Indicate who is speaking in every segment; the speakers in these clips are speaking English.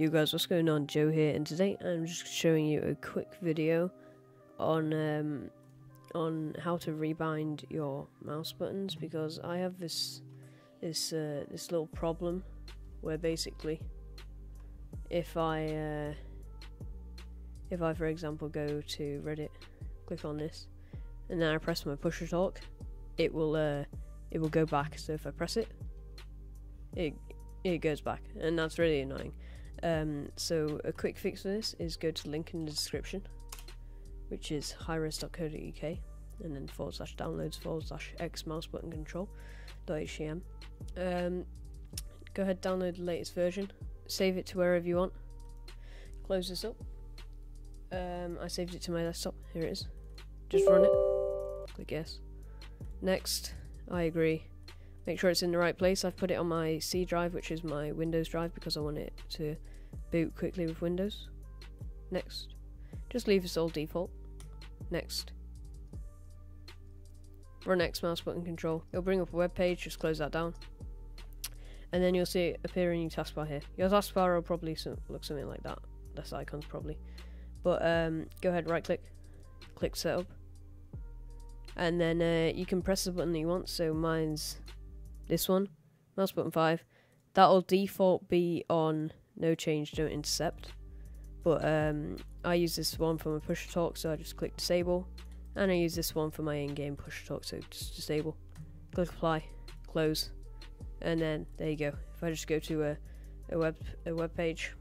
Speaker 1: Yo guys, what's going on? Joe here, and today I'm just showing you a quick video on how to rebind your mouse buttons, because I have this little problem where basically if I for example go to Reddit, click on this, and then I press my push to talk, it will go back. So if I press it, it goes back, and that's really annoying. So a quick fix for this is go to the link in the description, which is highres.co.uk, and then /downloads/x mouse button control.htm. Go ahead, download the latest version, save it to wherever you want, close this up. I saved it to my desktop, here it is. Just run it, click yes. Next, I agree. Make sure it's in the right place. I've put it on my C drive, which is my Windows drive, because I want it to boot quickly with Windows. Next. Just leave this all default. Next. Run X mouse button control. It'll bring up a web page, just close that down. And then you'll see it appear in your taskbar here. Your taskbar will probably look something like that. Less icons probably. But go ahead, right click. Click setup. And then you can press the button that you want. So mine's this one, mouse button 5. That'll default be on no change, don't intercept. But I use this one for my push to talk, so I just click disable. And I use this one for my in-game push to talk, so just disable. Click apply, close, and then there you go. If I just go to a web page,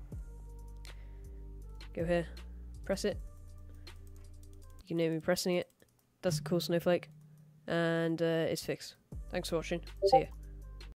Speaker 1: go here, press it. You can hear me pressing it. That's a cool snowflake, and it's fixed. Thanks for watching. See ya.